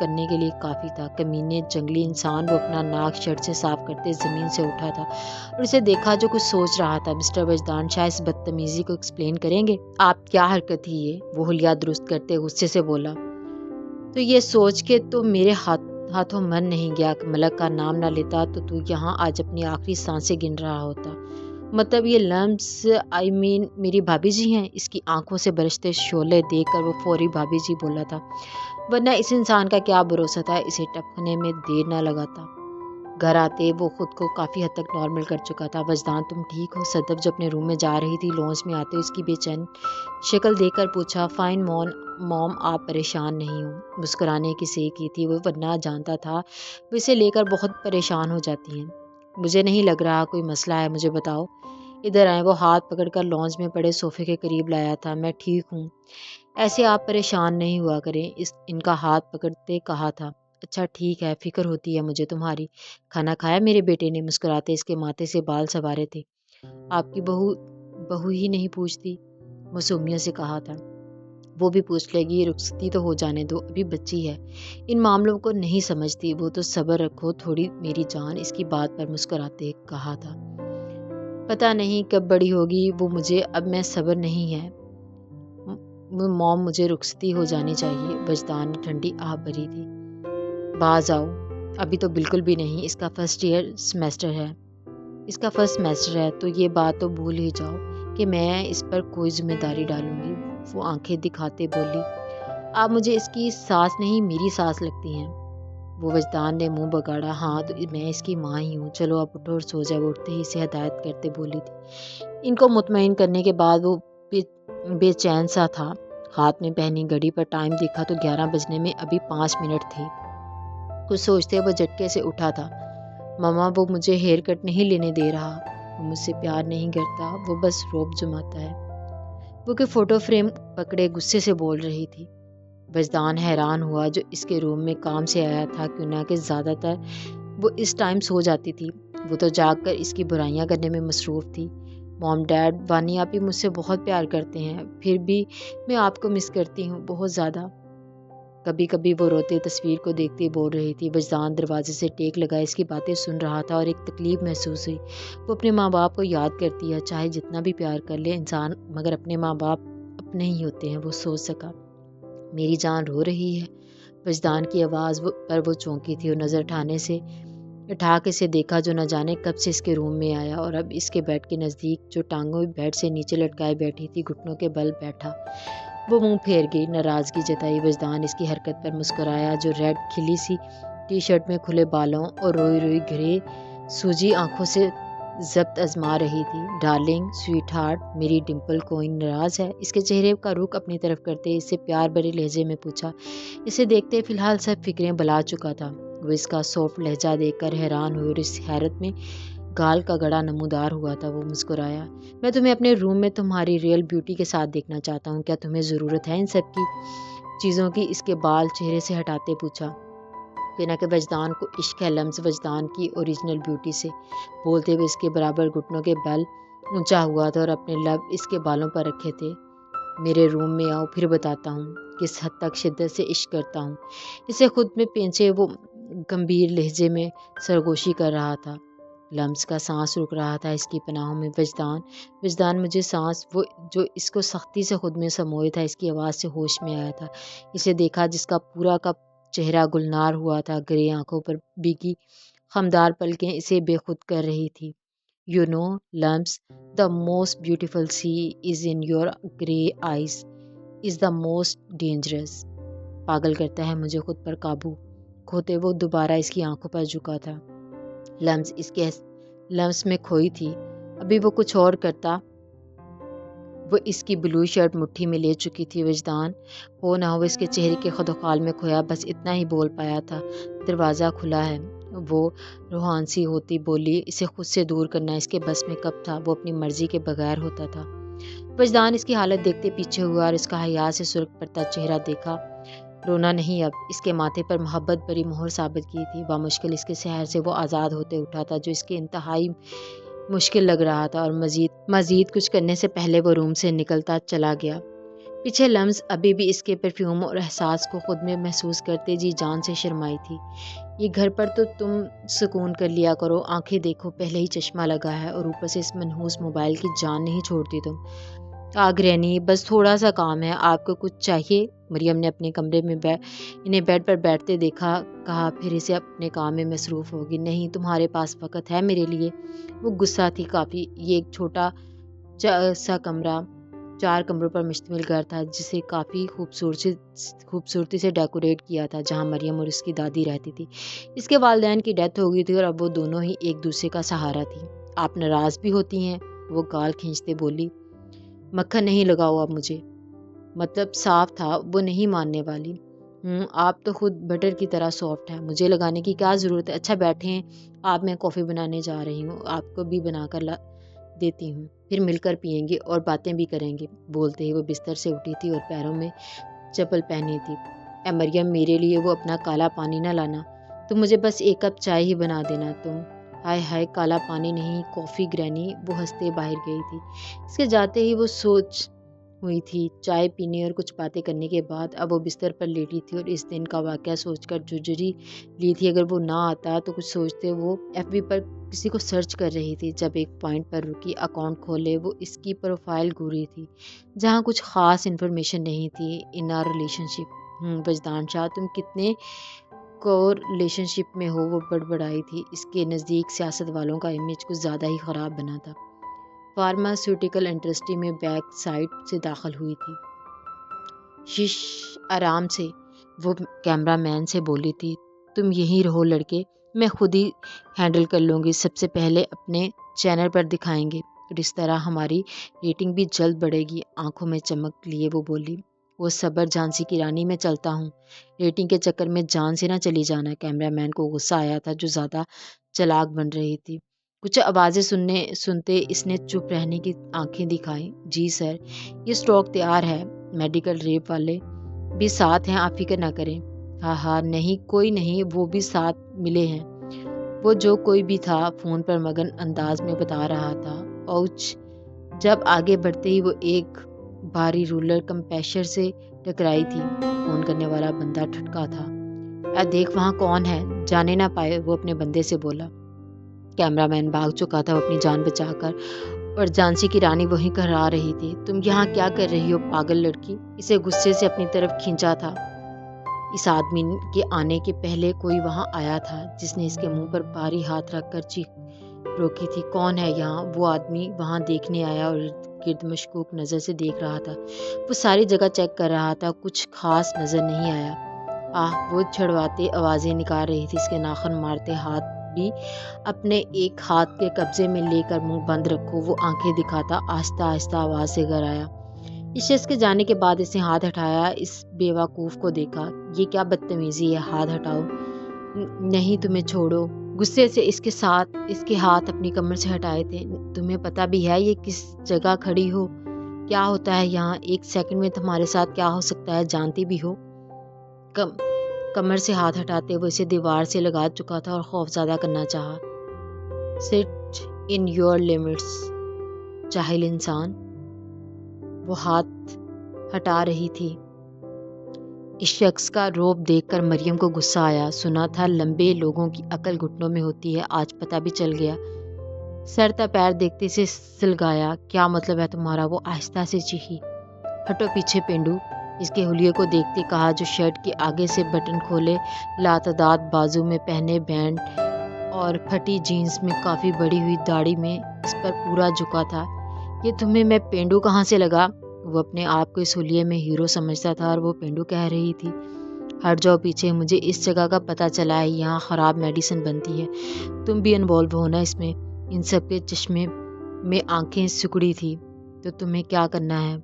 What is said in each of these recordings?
کرنے کے لیے کافی تھا۔ کمینے جنگلی انسان وہ اپنا ناک شرٹ سے صاف کرتے زمین سے اٹھا تھا اور اسے دیکھا جو کچھ سوچ رہا تھا۔ مسٹر وجدان شاہ اس بدتمیزی کو ایکسپلین کریں گے؟ آپ کیا حرکت تھی یہ؟ وہ حلیہ درست کرتے غصے سے بولا۔ تو یہ سوچ کے تو میرے ہاتھوں من نہیں گیا کہ ملک کا نام نہ لیتا تو یہاں آج اپنی آخری سانسیں گن رہا ہوتا۔ مطلب یہ لمس میری بھابھی جی ہیں؟ اس کی آنکھوں سے برستے شعلے دیکھ کر وہ فوری بھابھی جی بولا تھا، ورنہ اس انسان کا کیا بھروسہ تھا اسے ٹپکنے میں دیر نہ لگاتا۔ گھر آتے وہ خود کو کافی حد تک نارمل کر چکا تھا۔ وجدان تم ٹھیک ہو؟ صدف جو اپنے روم میں جا رہی تھی لانچ میں آتے اس کی بے چین شکل دیکھ کر پوچھا۔ فائن موم، آپ پریشان نہیں ہو؟ مسکرانے کی صحیح کی تھی وہ، ورنہ جانتا تھا وہ اسے لے کر بہت پریشان ہو جاتی ہیں۔ مجھے نہیں لگ رہا کوئی مسئلہ ہے، مجھے بتاؤ۔ ادھر آئے، وہ ہاتھ پکڑ کر لانچ میں پڑے صوفے کے قریب لایا تھا۔ میں ٹھیک ہوں، ایسے آپ پریشان نہیں ہوا کریں، ان کا ہاتھ پکڑتے کہا تھا۔ اچھا ٹھیک ہے، فکر ہوتی ہے مجھے تمہاری۔ کھانا کھایا میرے بیٹے نے؟ مسکراتے اس کے ماتھے سے بال سنوارے تھے۔ آپ کی بہو ہی نہیں پوچھتی؟ معصومیت سے کہا تھا۔ وہ بھی پوچھ لے گی، رخصتی تو ہو جانے دو، ابھی بچی ہے، ان معاملوں کو نہیں سمجھتی وہ تو۔ صبر رکھو تھوڑی میری جان، اس کی بات پر مسکراتے کہا تھا۔ پتہ نہیں کب بڑی ہوگی وہ مجھے، اب میں صبر نہیں ہے موم، مجھے رخصتی ہو جانی چاہیے۔ وجدان نے ٹھنڈی آہ بھری تھی۔ باز آؤ۔ ابھی تو بالکل بھی نہیں، اس کا فرسٹ سیمیسٹر ہے تو یہ بات تو بھول ہی جاؤ کہ میں اس پر کوئی ذمہ داری ڈالوں گی۔ وہ آنکھیں دکھاتے بولی، آپ مجھے اس کی ساس نہیں میری ساس لگتی ہیں۔ وہ وجدان نے منہ بگاڑا، ہاں تو میں اس کی ماں ہی ہوں، چلو اب اٹھو اور سو جائے۔ وہ اٹھتے ہی اسے ہدایت کرتے بولی تھی۔ ان کو مطمئن کرنے کے بعد وہ بے چین سا تھا۔ ہاتھ میں پہنی گھڑی پر ٹائم دیکھا تو 11 بجنے میں ابھی 5 منٹ تھے۔ کچھ سوچتے وہ جھٹکے سے اٹھا تھا۔ ماما، وہ مجھے ہیئر کٹ نہیں لینے دے رہا، وہ مجھ سے پیار نہیں کرتا، وہ بس روب جماتا ہے۔ وہ کہ فوٹو فریم پکڑے غصے سے بول رہی تھی۔ وجدان حیران ہوا، جو اس کے روم میں کام سے آیا تھا کیوں نہ کہ زیادہ تر وہ اس ٹائم سو جاتی تھی، وہ تو جاگ کر اس کی برائیاں کرنے میں مصروف تھی۔ موم، ڈیڈ، وانی آپی مجھ سے بہت پیار کرتے ہیں، پھر بھی میں آپ کو مس کرتی ہوں بہت زیادہ۔ کبھی کبھی وہ روتے تصویر کو دیکھتے بول رہی تھی۔ وجدان دروازے سے ٹیک لگائے اس کی باتیں سن رہا تھا اور ایک تکلیف محسوس ہوئی۔ وہ اپنے ماں باپ کو یاد کرتی ہے، چاہے جتنا بھی پیار کر لے انسان، مگر اپنے ماں باپ اپنے ہی ہوتے ہیں۔ وہ سوچ سکا۔ میری جان رو رہی ہے؟ وجدان کی آواز پر وہ چونکی تھی اور نظر اٹھا کے اسے دیکھا جو نہ جانے کب سے اس کے روم میں آیا اور اب اس کے بیڈ کے نزدیک جو ٹانگوں بیڈ سے نیچے لٹکائے بیٹھی تھی، گھٹنوں کے بل بیٹھا۔ وہ منہ پھیر گئی، ناراضگی جتائی۔ وجدان اس کی حرکت پر مسکرایا، جو ریڈ کھلی سی ٹی شرٹ میں کھلے بالوں اور روئی روئی گھرے سوجی آنکھوں سے ضبط آزما رہی تھی۔ ڈارلنگ، سویٹ ہارٹ، میری ڈمپل کوئی ناراض ہے؟ اس کے چہرے کا رخ اپنی طرف کرتے اسے پیار بھرے لہجے میں پوچھا۔ اسے دیکھتے فی الحال سب فکریں بھلا چکا تھا۔ وہ اس کا سافٹ لہجہ دیکھ کر حیران ہوئی اور اس حیرت میں گال کا گڑا نمودار ہوا تھا۔ وہ مسکرایا۔ میں تمہیں اپنے روم میں تمہاری ریئل بیوٹی کے ساتھ دیکھنا چاہتا ہوں، کیا تمہیں ضرورت ہے ان سب کی چیزوں کی؟ اس کے بال چہرے سے ہٹاتے پوچھا۔ کہ وجدان کو عشق ہے لمس وجدان کی اوریجنل بیوٹی سے، بولتے ہوئے اس کے برابر گھٹنوں کے بل اونچا ہوا تھا اور اپنے لب اس کے بالوں پر رکھے تھے۔ میرے روم میں آؤ، پھر بتاتا ہوں کس حد تک شدت سے عشق کرتا ہوں۔ اسے خود میں پینچے وہ گمبھیر لہجے میں سرگوشی کر رہا تھا۔ لمس کا سانس رک رہا تھا اس کی پناہوں میں۔ وجدان مجھے سانس، وہ جو اس کو سختی سے خود میں سموئے تھا، اس کی آواز سے ہوش میں آیا تھا۔ اسے دیکھا جس کا پورا کا چہرہ گلنار ہوا تھا، گرے آنکھوں پر بھیگی خمدار پلکیں اسے بے خود کر رہی تھی۔ You know, Lumps, the most beautiful sea is in your grey eyes, is the most dangerous. پاگل کرتا ہے مجھے خود پر قابو کھوتے وہ دوبارہ اس کی آنکھوں پر جھکا تھا۔ لمس میں کھوئی تھی، ابھی وہ کچھ اور کرتا۔ وہ اس کی بلو شرٹ مٹھی میں لے چکی تھی۔ وجدان ہو نہ ہو اس کے چہرے کے خدوخال میں کھویا، بس اتنا ہی بول پایا تھا، دروازہ کھلا ہے۔ وہ روحان سی ہوتی بولی، اسے خود سے دور کرنا اس کے بس میں کب تھا، وہ اپنی مرضی کے بغیر ہوتا تھا۔ وجدان اس کی حالت دیکھتے پیچھے ہوا اور اس کا حیا سے سرخ پڑتا چہرہ دیکھا۔ رونا نہیں اب، اس کے ماتھے پر محبت بری مہر ثابت کی تھی۔ بامشکل اس کے سحر سے وہ آزاد ہوتے اٹھا تھا، جو اس کے انتہائی مشکل لگ رہا تھا، اور مزید کچھ کرنے سے پہلے وہ روم سے نکلتا چلا گیا۔ پیچھے لمس ابھی بھی اس کے پرفیوم اور احساس کو خود میں محسوس کرتے جی جان سے شرمائی تھی۔ یہ گھر پر تو تم سکون کر لیا کرو، آنکھیں دیکھو پہلے ہی چشمہ لگا ہے اور اوپر سے اس منحوس موبائل کی جان نہیں چھوڑتی تم۔ گرینی بس تھوڑا سا کام ہے، آپ کو کچھ چاہیے؟ مریم نے اپنے کمرے میں انہیں بیڈ پر بیٹھتے دیکھا، کہا پھر اسے اپنے کام میں مصروف ہوگی۔ نہیں، تمہارے پاس وقت ہے میرے لیے؟ وہ غصہ تھی کافی۔ یہ ایک چھوٹا سا کمرہ 4 کمروں پر مشتمل گھر تھا جسے کافی خوبصورتی سے ڈیکوریٹ کیا تھا، جہاں مریم اور اس کی دادی رہتی تھی۔ اس کے والدین کی ڈیتھ ہو گئی تھی اور اب وہ دونوں ہی ایک دوسرے کا سہارا تھی۔ آپ ناراض بھی ہوتی ہیں؟ وہ گال کھینچتے بولی۔ مکھن نہیں لگاؤ اب مجھے۔ مطلب صاف تھا، وہ نہیں ماننے والی۔ آپ تو خود بٹر کی طرح سافٹ ہے، مجھے لگانے کی کیا ضرورت ہے؟ اچھا بیٹھیں، آپ میں کافی بنانے جا رہی ہوں، آپ کو بھی بنا کر دیتی ہوں، پھر مل کر پئیں گے اور باتیں بھی کریں گے۔ بولتے ہی وہ بستر سے اٹھی تھی اور پیروں میں چپل پہنی تھی۔ اے مریم، میرے لیے وہ اپنا کالا پانی نہ لانا، تم مجھے بس 1 کپ چائے ہی بنا دینا۔ تم ہائے ہائے، کالا پانی نہیں، کافی گرینی۔ وہ ہنستے باہر گئی تھی۔ اس کے جاتے ہی وہ سوچ ہوئی تھی۔ چائے پینے اور کچھ باتیں کرنے کے بعد اب وہ بستر پر لیٹی تھی اور اس دن کا واقعہ سوچ کر جھجری لی تھی۔ اگر وہ نہ آتا تو کچھ سوچتے۔ وہ FB پر کسی کو سرچ کر رہی تھی، جب ایک پوائنٹ پر رکی، اکاؤنٹ کھولے۔ وہ اس کی پروفائل گھوری تھی جہاں کچھ خاص انفارمیشن نہیں تھی۔ ان آر ریلیشن شپ۔ وجدان شاہ، تم کتنے کو ریلیشن شپ میں ہو؟ وہ بڑبڑائی تھی۔ اس کے نزدیک سیاست والوں کا امیج کچھ زیادہ ہی خراب بنا تھا۔ فارماسیوٹیکل انڈسٹری میں بیک سائٹ سے داخل ہوئی تھی۔ شش، آرام سے، وہ کیمرہ مین سے بولی تھی۔ تم یہیں رہو لڑکے، میں خود ہی ہینڈل کر لوں گی۔ سب سے پہلے اپنے چینل پر دکھائیں گے اور اس طرح ہماری ریٹنگ بھی جلد بڑھے گی۔ آنکھوں میں چمک لیے وہ بولی۔ وہ صبر جھانسی کی رانی، میں چلتا ہوں، ریٹنگ کے چکر میں جان سے نہ چلی جانا۔ کیمرہ مین کو غصہ آیا تھا جو زیادہ چلاک بن رہی تھی۔ کچھ آوازیں سنتے اس نے چپ رہنے کی آنکھیں دکھائیں۔ جی سر، یہ اسٹاک تیار ہے، میڈیکل ریپ والے بھی ساتھ ہیں، آپ فکر نہ کریں۔ ہاں نہیں، کوئی نہیں، وہ بھی ساتھ ملے ہیں۔ وہ جو کوئی بھی تھا فون پر مگن انداز میں بتا رہا تھا۔ اوچ! جب آگے بڑھتے ہی وہ ایک بھاری رولر کمپریشر سے ٹکرائی تھی۔ فون کرنے والا بندہ ٹھٹکا تھا۔ دیکھ وہاں کون ہے، جانے نہ پائے، وہ اپنے بندے سے بولا۔ کیمرہ مین بھاگ چکا تھا اپنی جان بچا کر، اور جھانسی کی رانی وہیں کہرا رہی تھی۔ تم یہاں کیا کر رہی ہو پاگل لڑکی؟ اسے غصے سے اپنی طرف کھینچا تھا۔ اس آدمی کے آنے کے پہلے کوئی وہاں آیا تھا جس نے اس کے منہ پر بھاری ہاتھ رکھ کر چیخ روکی تھی۔ کون ہے یہاں؟ وہ آدمی وہاں دیکھنے آیا اور گرد مشکوک نظر سے دیکھ رہا تھا۔ وہ ساری جگہ چیک کر رہا تھا، کچھ خاص نظر نہیں آیا۔ وہ چھڑواتے آوازیں نکال رہی تھی۔ اس کے ناخن مارتے ہاتھ بھی اپنے ایک ہاتھ کے قبضے میں لے کر منہ بند رکھو۔ وہ آنکھیں دکھاتا آہستہ آہستہ آواز سے گھر آیا۔ اس شخص کے جانے کے بعد اس نے ہاتھ ہٹایا، اس بے وقوف کو دیکھا۔ یہ کیا بدتمیزی ہے، ہاتھ ہٹاؤ۔ نہیں، تمہیں چھوڑو۔ غصے سے اس کے ہاتھ اپنی کمر سے ہٹائے تھے۔ تمہیں پتہ بھی ہے یہ کس جگہ کھڑی ہو؟ کیا ہوتا ہے یہاں؟ 1 سیکنڈ میں تمہارے ساتھ کیا ہو سکتا ہے جانتی بھی ہو؟ کمر سے ہاتھ ہٹاتے وہ اسے دیوار سے لگا چکا تھا اور خوف زدہ کرنا چاہا۔ سٹ ان یور لمٹس، جاہل انسان۔ وہ ہاتھ ہٹا رہی تھی۔ اس شخص کا روب دیکھ کر مریم کو غصہ آیا۔ سنا تھا لمبے لوگوں کی عقل گھٹنوں میں ہوتی ہے، آج پتہ بھی چل گیا۔ سر تا پیر دیکھتے سے سلگایا۔ کیا مطلب ہے تمہارا؟ وہ آہستہ سے چیخی۔ ہٹو پیچھے پینڈو، اس کے حلیے کو دیکھتے کہا، جو شرٹ کے آگے سے بٹن کھولے، لاتعداد بازو میں پہنے بینڈ اور پھٹی جینز میں کافی بڑی ہوئی داڑھی میں اس پر پورا جھکا تھا۔ یہ تمہیں میں پینڈو کہاں سے لگا؟ وہ اپنے آپ کو اس حلیے میں ہیرو سمجھتا تھا اور وہ پینڈو کہہ رہی تھی۔ ہٹ جاؤ پیچھے، مجھے اس جگہ کا پتہ چلا ہے، یہاں خراب میڈیسن بنتی ہے، تم بھی انوالو ہونا اس میں۔ ان سب کے چشمے میں آنکھیں سکڑی تھی۔ تو تمہیں کیا کرنا ہے؟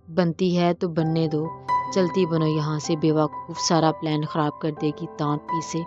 بنتی ہے تو بننے دو، چلتی بنو یہاں سے، بے وقوف، سارا پلان خراب کر دے گی، دانت پیسے۔